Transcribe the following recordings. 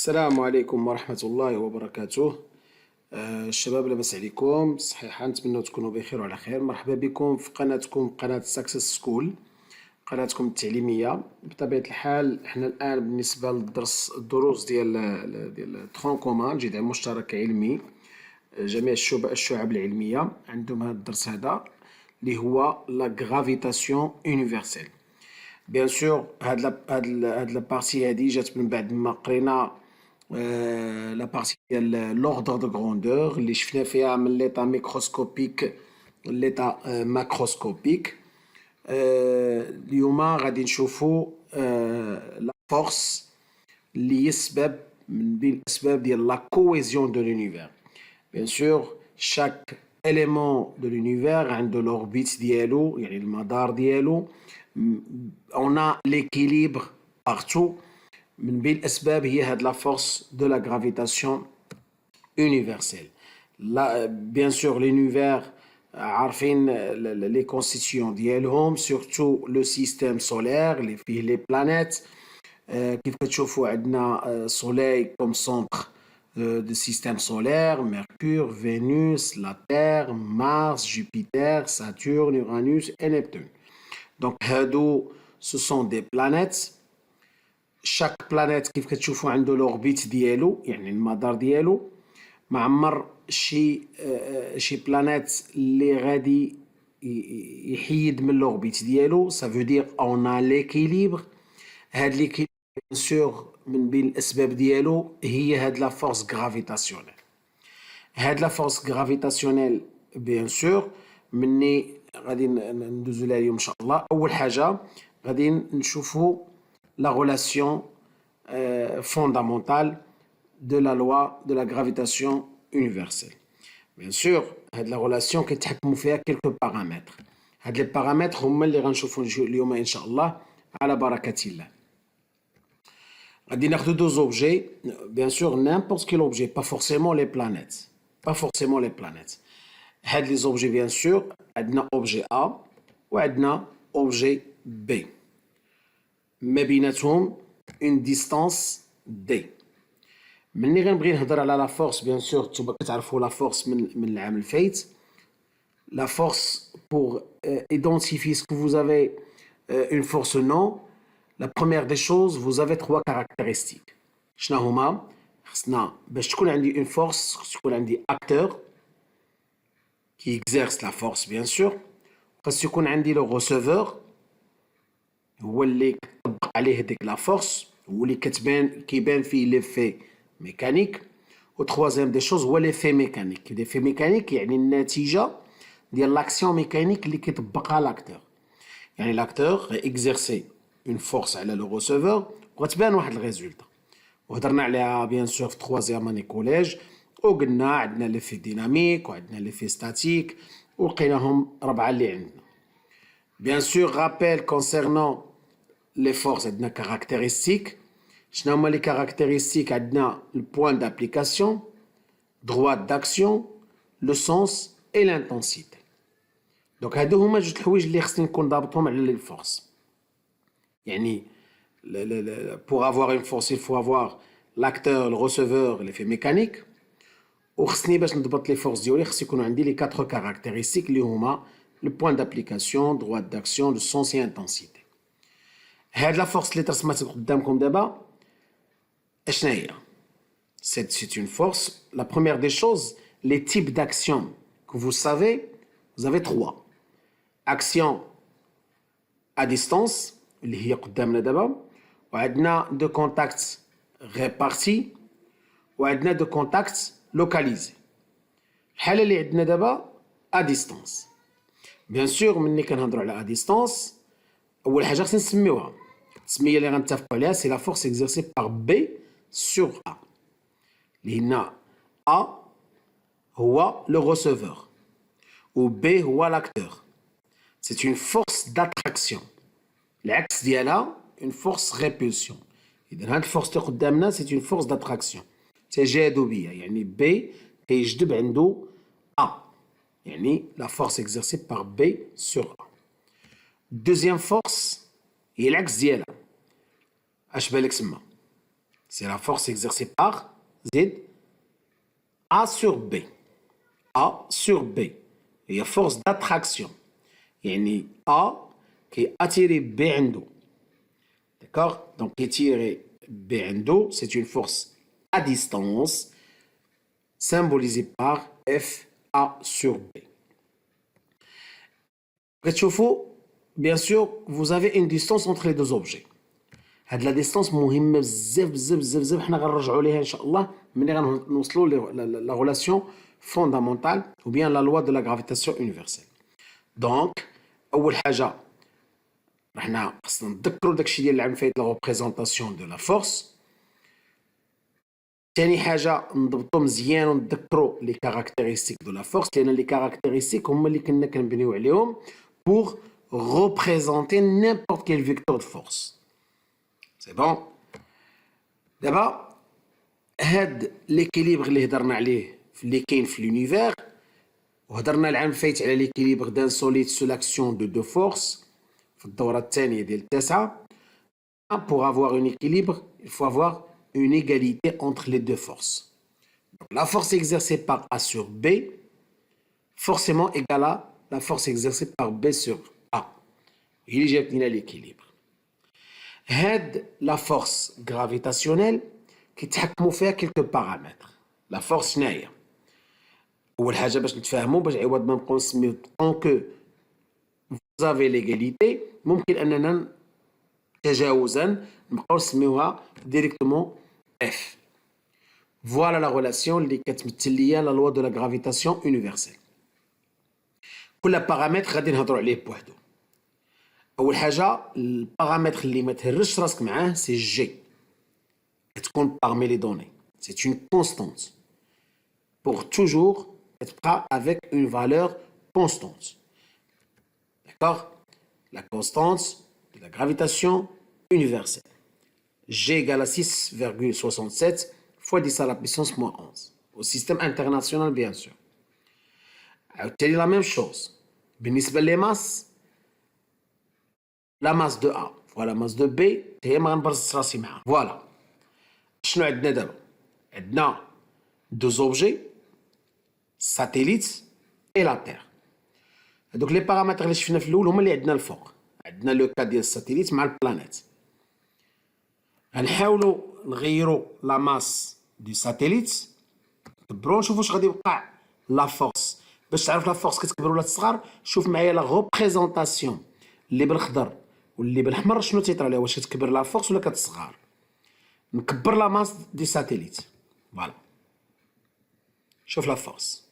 السلام عليكم ورحمة الله وبركاته. الشباب لاباس عليكم صحيحة، نتمنى تكونوا بخير وعلى خير. مرحبا بكم في قناتكم قناة ساكسس سكول، قناتكم التعليمية. بطبيعة الحال احنا الآن بالنسبة الدروس ديال ترون كومان، جذع مشترك علمي. جميع الشعب العلمية عندهم هذا الدرس هذا اللي هو لا غرافيتاسيون يونيفرسيل. بيان سور هاد لابارتي هادي جات من بعد ما قرينا لابارتي ديال لوردر دو غروندور اللي شفنا فيها من ليطا ميكروسكوبيك ليطا ماكروسكوبيك. اليوم غادي نشوفو لا فورس اللي هي السبب من بين الاسباب ديال لا كوهيزيون دو لونيفير. بيان سور chaque élément de l'univers عنده l'orbite ديالو، يعني المدار ديالو. On a l'équilibre partout. من بين الأسباب هي هاد la force de la gravitation universelle. Là, bien sûr, l'univers عارفين les constituants ديالهم، surtout le système solaire اللي فيه les planètes. كيف كتشوفوا عندنا soleil comme centre du système solaire, Mercure, Vénus, la Terre, Mars, Jupiter, Saturne, Uranus et Neptune. Donc هادو ce sont des planètes. chaque planète كيف كتشوفوا عنده l'orbite ديالو، يعني المدار ديالو. معمر شي بلانيت اللي غادي يحيد من l'orbite ديالو. ça veut dire on a l'équilibre. هاد l'équilibre bien sûr من بين الأسباب ديالو هي هاد لا فورس غرافيتاسيونيل. هاد لا فورس غرافيتاسيونيل بيان سور مني غادي ندوزو لها اليوم ان شاء الله. اول حاجه غادي نشوفوا لا غولاسيون فوندامونتال دو لا لوا دو لا غرافيتاسيون يونيفرسيل. بيان سور هاد لا غولاسيون كيتحكموا فيها كيلكو بارامتر. هاد لي بارامتر هما اللي غنشوفوا اليوم ان شاء الله على بركه الله. غادي ناخدو دوز اوبجي بيان سور n'importe quel objet, pas forcément les planètes, pas forcément les planètes. هاد لي زوبجي بيان سور عندنا اوبجي A وعندنا اوبجي B، ما بيناتهم اون ديستانس دي. ملي غنبغي نهضر على لا فورس بيان سور نتوما كتعرفوا لا فورس من العام الفايت. La force, pour identifier ce que vous avez une force ou non, la première des choses, vous avez trois caractéristiques. شنو هما؟ خصنا باش تكون عندي une force خص يكون عندي acteur qui exerce la force bien sûr. خص يكون عندي le receveur هو اللي كتطبق عليه ديك la force، هو اللي كيبان فيه l'effet mécanique. و troisième des choses هو l'effet mécanique. l'effet mécanique يعني النتيجة ديال l'action mécanique اللي كيطبقها l'acteur. يعني l'acteur exercer une force على le receveur وغتبان واحد الريزولتا. وهضرنا عليها بيان سور في 3 اني كوليج، وقلنا عندنا ليفي ديناميك وعندنا ليفي ستاتيك، ولقيناهم 4 اللي عندنا. بيان سور رابيل كونسيرنون لي فورس عندنا كاركتيرستيك. شنو هما لي كاركتيرستيك؟ عندنا البوان دابليكاسيون، droit d'action, le sens et l'intensité. دونك هادو هما جوج الحوايج اللي خصني نكون ضابطهم على لي فورس. يعني pour avoir une force il faut avoir l'acteur, le receveur, l'effet mécanique. وخصني باش نضبط لي فورس ديالي خص يكونوا عندي لي 4 كاركتيرستيك اللي هما le point d'application, droit d'action, le sens et intensité. هاد لا فورس اللي ترسمات قدامكم دابا اشنا هي؟ C'est une force. La première des choses, les types d'action que vous savez, vous avez 3. Action à distance اللي هي قدامنا دابا، وعندنا دو كونتاكت ريبارتي، وعندنا دو كونتاكت لوكاليزي. الحالة اللي عندنا دابا ا ديستانس. بيان سور ملي كنهضروا على ا ديستانس اول حاجه خصنا نسميوها. التسميه اللي غنتفقوا عليها سي لا فورس اكزيرسي بار بي سور ا، اللي هنا ا هو لو ريسيفور و بي هو لاكتور. سي اون فورس داتراكسيون، العكس ديالها اون فورس ريبولسيون. اذا هاد الفورس اللي قدامنا سي اون فورس داتراكسيون تجاذبيه، يعني بي كيجذب عنده ا، يعني لا فورس اكزيرسي بار بي سور ا. دوزيام فورس هي العكس ديالها. اش بالك تما؟ c'est la force exercée par Z A sur B. A sur B. Il y a force d'attraction. يعني A qui est attiré B عنده. D'accord? Donc, attiré B عنده, c'est une force à distance symbolisée par F A sur B. Bien sûr, vous avez une distance entre les deux objets. هاد لا ديستانس مهمه بزاف بزاف بزاف بزاف حنا غنرجعوا ليها ان شاء الله ملي غنوصلوا لا غولاسيون فوندامونتال ou bien la loi de la gravitation universelle. Donc اول حاجه حنا خصنا نتذكروا داكشي ديال العام فايت لا ريبريزونطاسيون دو لا فورس. ثاني حاجه نضبطوا مزيان ونتذكروا لي كاركتيرستيك دو لا فورس لان لي كاركتيرستيك هما اللي كنا كنبنيو عليهم pour représenter n'importe quel vecteur de force. C'est bon. دابا هاد ليكيليبر اللي هضرنا عليه اللي كاين في لونيفير وهضرنا العام فايت على ليكيليبر دان سوليد سو لاكسيون دو فورس في الدوره الثانيه ديال التاسعه. Pour avoir un équilibre, il faut avoir une égalité entre les deux forces. Donc, la force exercée par A sur B forcément égale à la force exercée par B sur A. Il y a l'équilibre. هاد la force gravitationnelle كيتحكموا فيها quelques paramètres. La force شنو هي؟ أول حاجة باش نتفاهموا باش عوض ما نبقاو نسميو tant que vous avez l'égalité ممكن أننا تجاوزا نبقاو نسميوها directement F. Voilà la relation اللي كتمثل ليا la loi de la gravitation universelle. كل بارامتر غادي نهضروا عليه بوحدو. اول حاجه البارامتر اللي ما تهرش راسك معاه سي جي كتكون parmi les données. C'est une constante pour toujours تبقى avec une valeur constante. D'accord? La constante de la gravitation universelle. G égale à 6,67 fois 10 à la puissance moins 11. Au système international bien sûr. عاوتاني la même chose. بالنسبه لي ماس la masse de A fois la masse de B هي ما غنبرز راسي معها. فوالا شنو عندنا دابا؟ عندنا deux objets satellites et la Terre. هذوك لي بارامتر اللي شفنا في الاول هما اللي عندنا الفوق. عندنا لو كا ديال الساتيليت مع البلانيت. غنحاولوا نغيروا لا ماس دو ساتيليت كبروا نشوفوا واش غادي يوقع لا فورس. باش تعرف لا فورس كتكبر ولا تصغر شوف معايا لا ريبريزونطاسيون اللي بالخضر واللي بالاحمر شنو تيطرا ليها واش كتكبر لا فورس ولا كتصغر. نكبر لا ماس دي ساتيليت فوالا شوف لا فورس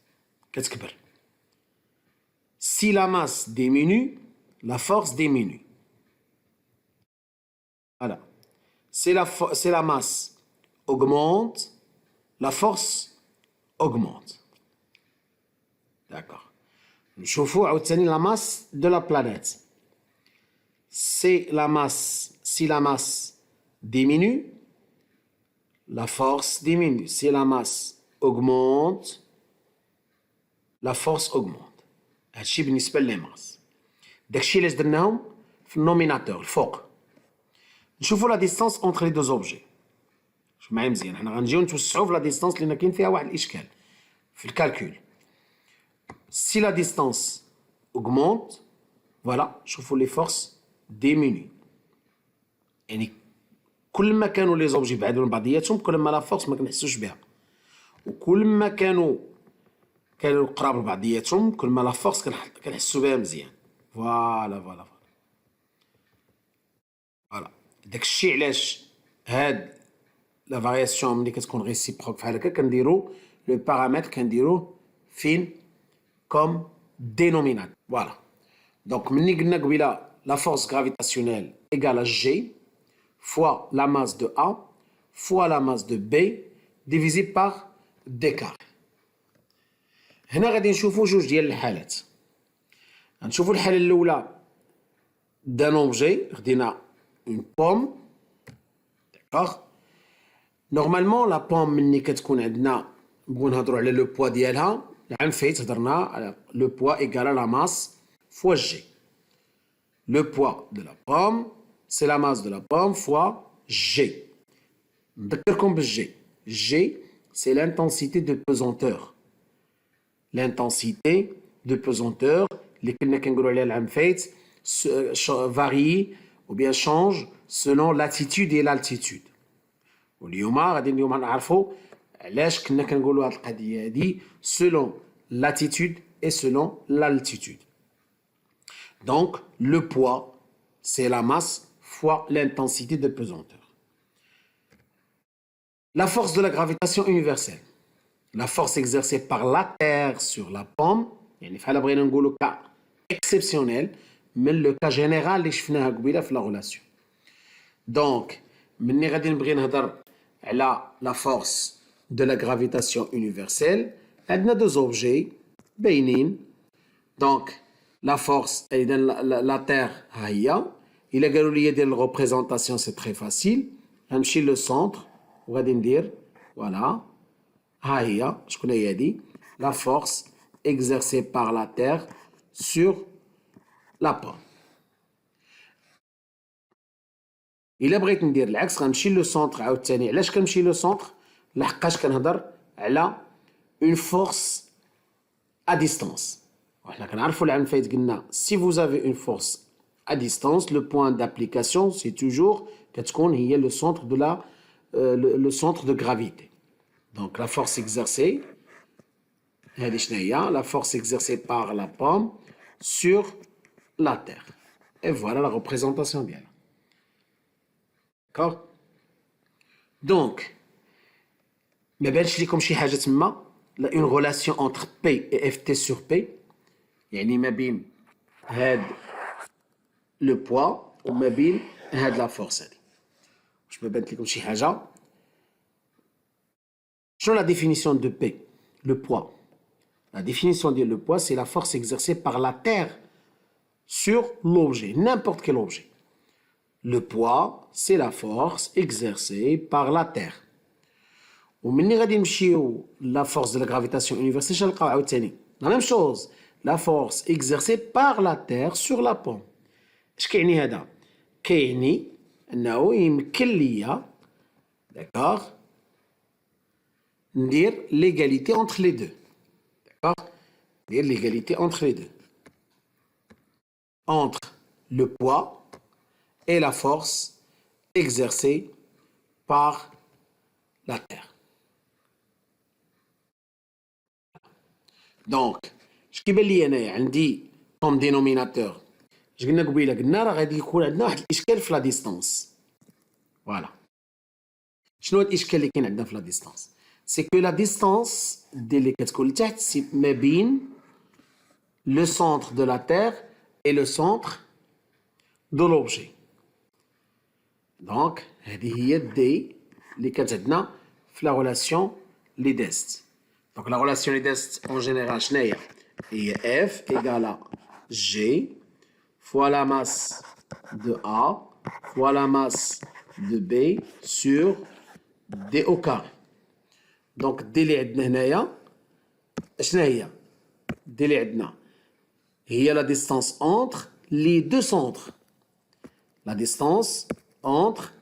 كتكبر. Si la masse diminue, la force diminue. Voilà. Si la masse augmente, la force augmente. D'accord. نشوفوا عاوتاني la masse de la planète. Si la masse diminue, la force diminue. Si la masse augmente, la force augmente. هادشي بالنسبه لي ماس. داكشي علاش درناهم في النوميناتور الفوق. نشوفوا لا ديستانس اونتر لي دوز اوبجي. شوف معايا مزيان حنا غنجيو نتوسعوا في لا ديستانس لان كاين فيها واحد الاشكال في الكالكول. Si la distance augmente, voilà, شوفوا les forces diminuent. يعني كل ما كانوا لي زوبجي بعادوا من بعضياتهم كل ما لا فورس ما كنحسوش بها. وكل ما كانوا قراب لبعضياتهم كل ما لا فورس كنحسوا بها مزيان. فوالا داكشي علاش هاد لا فارياسيون ملي كتكون ريسيبروك بحال هكا كنديروا لو بارامتر كنديروه فين comme dénominateur. Voilà. Donc, la force gravitationnelle égale à G fois la masse de A fois la masse de B divisé par D carré. هنا غادي نشوفوا جوج ديال الحالات. غنشوفوا الحالة الأولى d'un objet خدينا une pomme. D'accord. Normalement la pomme ملي كتكون عندنا نبغيو نهضروا على لو بوا ديالها. العام فايت هضرنا على le poids égale à la masse fois G. Le poids de la pomme, c'est la masse de la pomme fois G. نذكركم بالجي. G, c'est l'intensité de pesanteur. L'intensité de pesanteur اللي كنا كنقولوا عليها العام فايت varie ou bien change selon l'attitude et l'altitude. واليوم غادي اليوم نعرفوا علاش كنا كنقولوا هذه القضيه هذه selon l'attitude et selon l'altitude. Donc le poids c'est la masse fois l'intensité de pesanteur. La force de la gravitation universelle. La force exercée par la Terre sur la pomme, يعني فحال بغينا نقولوا cas exceptionnel, mais le cas général اللي شفناها قبيله في la relation. Donc, مني غادي نبغي نهضر على la force de la gravitation universelle, عندنا deux objets باينين. Donc, la force, la Terre ها هي. إلا قالوا لي دير الريبريزونطاسيون سي تري فاسيل. غنمشي لو سونتر وغادي ندير فوالا ها هي. شكون هي هادي؟ لا فورس exercée par la Terre sur la pomme. إلا بغيت ندير العكس غنمشي لو سونتر عاوتاني. علاش كنمشي لو سونتر؟ لحقاش كنهضر على اون فورس à distance. وحنا كنعرفوا العام فايت قلنا si vous avez une force à distance, le point d'application c'est toujours كتكون هي le centre de la le centre de gravité. Donc la force exercée هذه شنو هي؟ La force exercée par la pomme sur la terre. Et voilà la représentation ديالها. D'accord? Donc ما بانش لكم شي حاجه تما une relation entre P et Ft sur P يعني ما بين هاد le poids وما بين هاد la force هادي. واش ما بانت لكم شي حاجه؟ شنو la définition de P? Le poids. La définition de le poids c'est la force exercée par la Terre sur l'objet, n'importe quel objet. Le poids c'est la force exercée par la Terre. ومني غادي نمشيو la force de la gravitation universelle شنلقاو عاوتاني la même chose, la force exercée par la Terre sur la pomme. اش كيعني هذا؟ كيعني انه يمكن ليا d'accord ندير l'égalité entre les deux. D'accord? ندير l'égalité entre les deux. Entre le poids et la force exercée par la Terre. Donc, اش كيبان لي انايا عندي comme dénominateur. اش قلنا قبيله؟ قلنا راه غادي يكون عندنا واحد الاشكال في لا ديستانس. فوالا. شنو هو الاشكال اللي كاين عندنا في لا ديستانس؟ سي كو لا ديستانس ديال اللي كتكون لتحت سي ما بين لو سونتر دو لا تير اي لو سونتر دو لوبجي. دونك هذه هي دي اللي كانت عندنا في لا ريلاسيون لي ديست. Donc la relation les tests en général, est F égale à G fois la masse de A fois la masse de B sur D au carré. Donc D اللي عندنا هنايا شنو هي؟ D اللي عندنا هي la distance entre les deux centres. La distance entre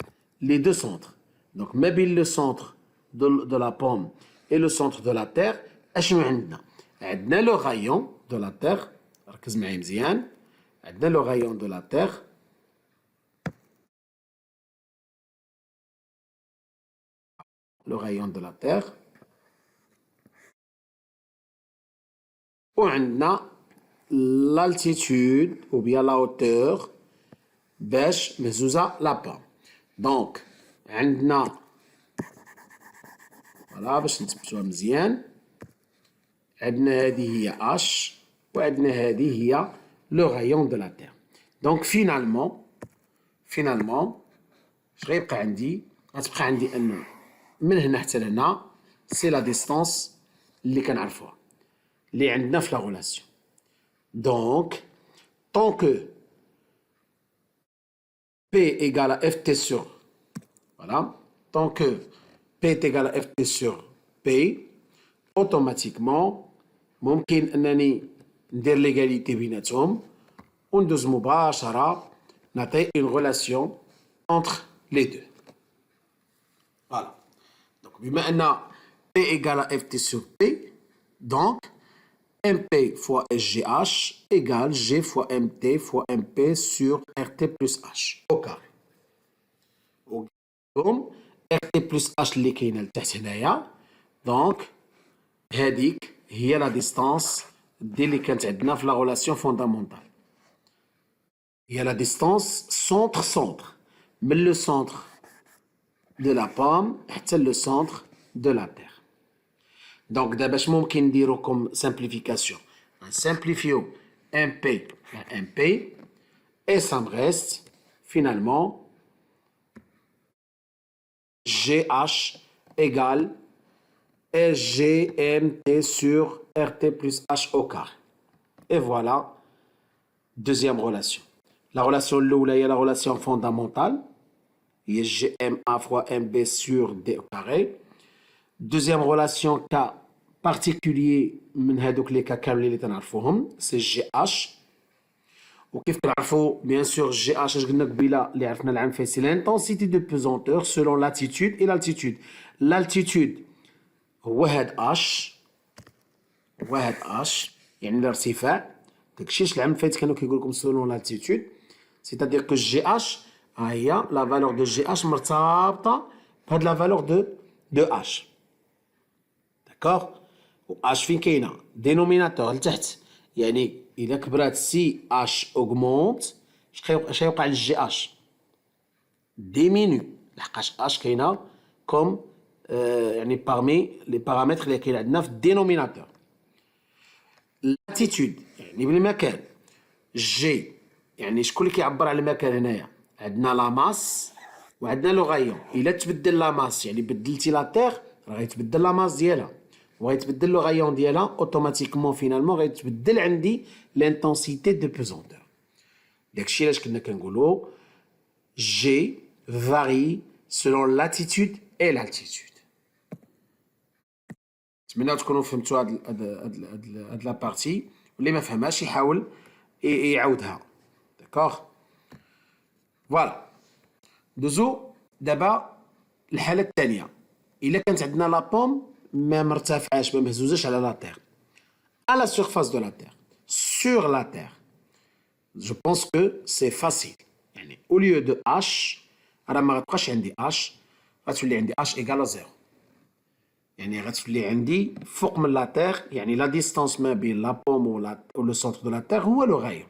les deux centres. Donc ما بين le centre de la pomme et le centre de la Terre, اشنو عندنا؟ عندنا le rayon de la Terre. ركز معايا مزيان. عندنا le rayon de la Terre. Le rayon de la Terre. وعندنا l'altitude ou bien la hauteur باش مهزوزة la pomme. Donc عندنا فوالا باش نثبتوها مزيان. عندنا هذه هي H وعندنا هذه هي لو رايون دو لا تير. دونك فينالمون اش غيبقى عندي؟ غتبقى عندي انه من هنا حتى لهنا سي لا ديستانس اللي كنعرفوها اللي عندنا في لا ريلاسيون. دونك طون كو P égale à Ft sur voilà, tant que P est égal à Ft sur P, automatiquement ممكن أنني ندير l'égalité بيناتهم وندوز مباشرة نعطي une relation entre les deux. Voilà. بما أن P égale à FT sur P, donc MP fois SGH égale G fois MT fois MP sur RT plus H au carré. Donc, RT plus H اللي كاينة لتحت هنايا. Donc, هذيك هي la distance اللي كانت عندنا في la relation fondamentale. هي la distance centre-centre. من le centre de la pomme حتى le centre de la terre. Donc, d'abord, je vais dire comme simplification. On simplifie MP à MP et ça me reste finalement GH égale SGMT sur RT plus H au carré. Et voilà, deuxième relation. La relation là, il y a la relation fondamentale. Il y a GMA fois MB sur D au carré. Deuxième relation cas particulier من هذوك لي كا كاملين اللي تنعرفوهم سي جي اش. وكيف كنعرفوا بيان سور جي اش اش قلنا قبيله اللي عرفنا العام فيه سي لانتونسيتي دو بيزونتور سولون لاتيتود اي لالتيتود. لالتيتود هو هاد اش، هو هاد اش يعني الارتفاع. داكشي اش العام فايت كانوا كيقول لكم سولون لالتيتود، سيتادير كو جي اش ها هي لا فالور دو جي اش مرتبطه بهاد لا فالور دو اش. داكوغ؟ و اش فين كاينه دينوميناتور لتحت، يعني الا كبرات سي اش اوغمونت اش غيوقع للجي اش؟ ديمينو، لحقاش اش كاينه كوم يعني بارمي لي بارامتر اللي كاين عندنا في الدينوميناتور. لاتيتود يعني بالمكان، جي يعني شكون اللي كيعبر على المكان هنايا؟ عندنا لا ماس وعندنا لو غايون. الا تبدل لا ماس يعني بدلتي لا تيغ راه غيتبدل لا ماس ديالها، وغيتبدل لو غايون ديالها اوتوماتيكمون فينالمون غيتبدل عندي لانتونسيتي دو بيزونتور. داكشي علاش كنا كنقولوا جي فاري سولون لاتيتود اي لالتيتود. نتمنى تكونوا فهمتوا هاد لا بارتي، واللي ما فهمهاش يحاول يعاودها. داكوغ؟ فوالا. دوزو دابا الحاله الثانيه. الا كانت عندنا لا بوم ما مرتفعاش ما مهزوزاش على لا تيغ à la surface de la terre sur la terre, je pense que c'est facile. يعني au lieu de h راه ما غتبقاش عندي h، غتولي عندي h égale à 0. يعني غتولي عندي فوق من لا تيغ، يعني لا ديستانس ما بين لا بوم و لو سونتر دو لا تيغ هو لو غايون.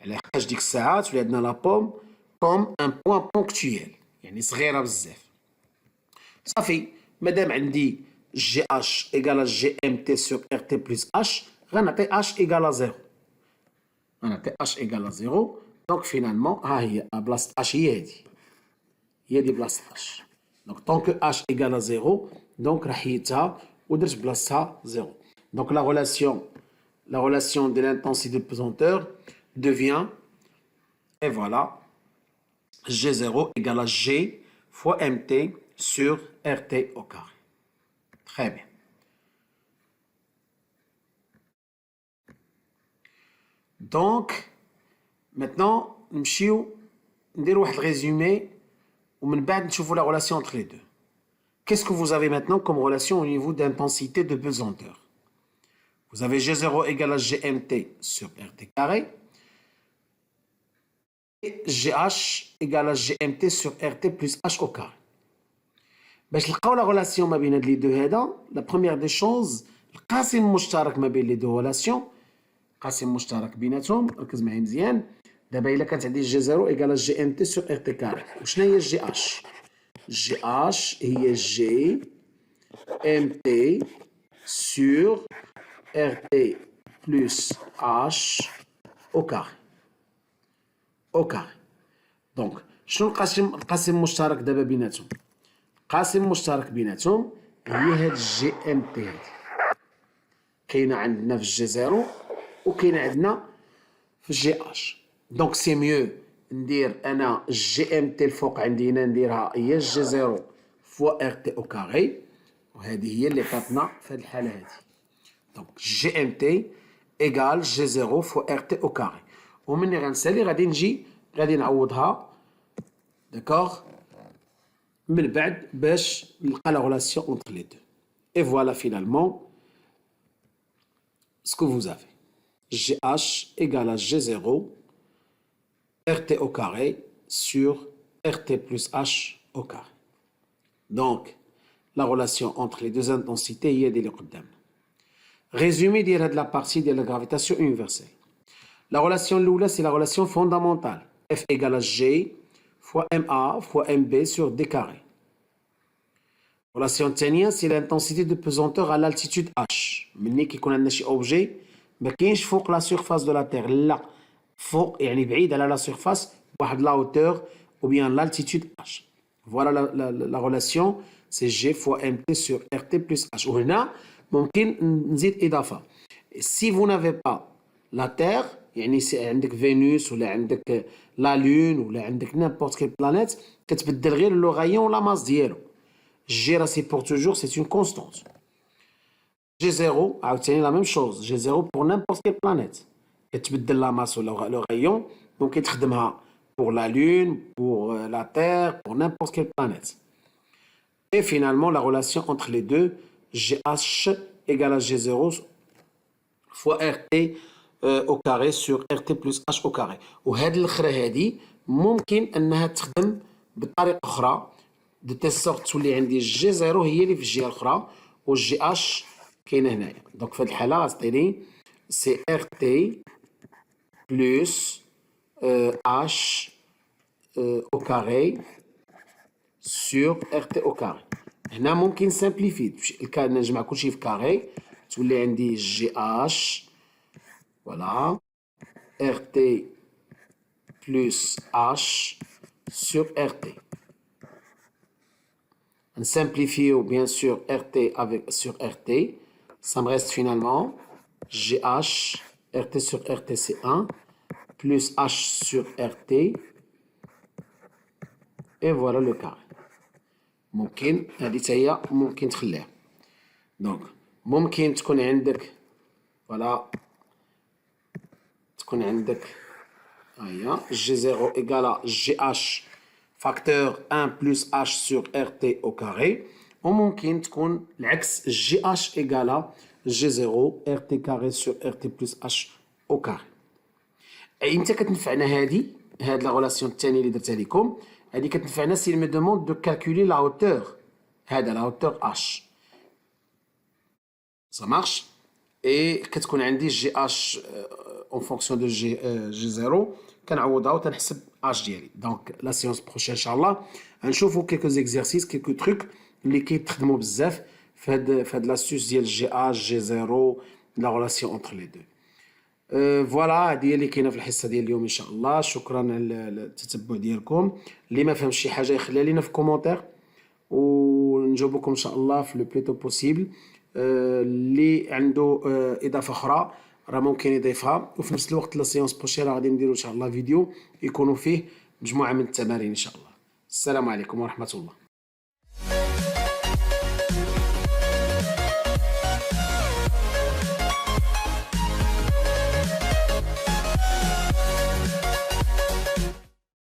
على حقاش ديك الساعه تولي عندنا لا بوم كوم ان بوان بونكتويل، يعني صغيره بزاف. صافي مادام عندي جي اش ايكال جي ام تي سور ار تي بلس اش، غنعطي اش ايكال 0. غنعطي اش ايكال 0. دونك فينالمون ها هي بلاصه اش هي هادي، هي دي بلاصه اش. دونك طونكو اش ايكال 0 دونك راه حيدتها ودرت بلاصتها 0. دونك لا relation de l'intensité du pesanteur devient, et voilà, G0 égale à G fois MT sur RT au carré. Très bien. Donc, maintenant, نمشيو نديرو واحد الريزومي ومن بعد نشوفو la relation entre les deux. Qu'est-ce que vous avez maintenant comme relation au niveau d'intensité de pesanteur? Vous avez G0 égale à GMT sur RT carré et GH égale à GMT sur RT plus H au carré. باش نلقاو لا غولاسيون ما بين هاد لي دو هذا، لا بروميير دي شوز القاسم المشترك ما بين لي دو غولاسيون، قاسم مشترك بيناتهم. ركز معايا مزيان. دابا الا كانت عندي جي 0 ايكال جي ام تي سور ار تي كاري، وشنا هي جي اش؟ جي اش هي جي ام تي سور ار تي بلس اش او كاري. او كاري. دونك شنو القاسم المشترك دابا بيناتهم؟ القاسم المشترك بيناتهم هي هاد الجي ام تي هادي، كاينه عندنا في الجي 0 وكاينه عندنا في الجي اش. دونك سي ميو ندير انا الجي ام تي الفوق عندي هنا نديرها هي جي 0 فوا ار تي او كاري، وهذه هي اللي عطاتنا في هذه الحاله هذه. دونك جي ام تي ايكال جي 0 فوا ار تي او كاري، ومني غنسالي غادي نجي غادي نعوضها. داكوغ؟ من بعد باش نلقى la relation entre les deux. Et voilà finalement ce que vous avez. GH égale à G0 RT au carré sur RT plus H au carré. Donc, la relation entre les deux intensités هي دي اللي قدامنا. Résumé ديال هاد la partie de la gravitation universelle. La relation الأولى c'est la relation fondamentale. F égale à G fois MA fois MB sur D carré. Relation الثانية c'est l'intensité de pesanteur à l'altitude H. ملي كيكون عندنا شي objet ما كاينش فوق la surface de la Terre. لا فوق يعني بعيد على la surface بواحد la hauteur ou bien l'altitude H. Voilà la relation c'est G fois MT sur RT plus H. وهنا ممكن نزيد إضافة. Si vous n'avez pas la Terre يعني عندك فينوس ولا عندك لا لون ولا عندك n'importe quelle planète كتبدل غير لو غايون ولا ماس ديالو. G là c'est pour toujours, c'est une constante. G0 عاوتاني la même chose. G0 pour n'importe quelle planète. كتبدل لا ماس ولا لو غايون ممكن تخدمها pour la lune, pour la Terre, pour n'importe quelle planète. Et finalement la relation entre les deux GH égale à G0 fois RT au carré sur RT plus H au carré. وهاد الأخرى هادي ممكن أنها تخدم بطريقة أخرى de telle sorte تولي عندي G0 هي اللي في الجهة الأخرى و GH كاينة هنايا. دونك في هاد الحالة غتعطيني سي RT plus H au carré sur RT au carré. هنا ممكن سامبليفي نجمع كلشي في كاري تولي عندي جي اش فوالا ار تي بلس اش سور ار تي. نسامبليفيو بيان سور ار تي افيك سور ار تي ça me reste finalement GH RT sur RT c'est 1 plus H sur RT et voilà le carré. ممكن هذه هي ممكن تخليها. دونك ممكن تكون عندك فوالا تكون عندك هيا جي زيرو إيكالا جي اش فاكتور 1 بلس اش سور ار تي او كاري وممكن تكون العكس جي اش إيكالا جي زيرو ار تي كاري سور ار تي بلس اش او كاري. امتى كتنفعنا هاد لا غولاسيون الثانيه اللي درتها لكم هذه كتنفعنا سي مي دوموند دو كالكولي لا هوتور هذا لا هوتور اش ça marche et كتكون عندي جي اش اون فونكسيون دو جي زيرو كنعوضها وتنحسب اش ديالي. دونك لا سيونس بروشين ان شاء الله غنشوفوا كيلكو زيكزارسيس كيلكو تروك اللي كيتخدموا بزاف في هاد لاستوس ديال جي اش جي زيرو لا غولاسيون اونتر لي دو. فوالا هادي هي اللي كاينه في الحصه ديال اليوم ان شاء الله. شكرا على التتبع ديالكم. اللي ما فهمش شي حاجه يخليها لينا في كومونتير ونجاوبكم ان شاء الله في لو بليتو بوسيبل. اللي عنده اضافه اخرى راه ممكن يضيفها وفي نفس الوقت لا سيونس بروشير غادي نديرو ان شاء الله فيديو يكونوا فيه مجموعه من التمارين ان شاء الله. السلام عليكم ورحمه الله.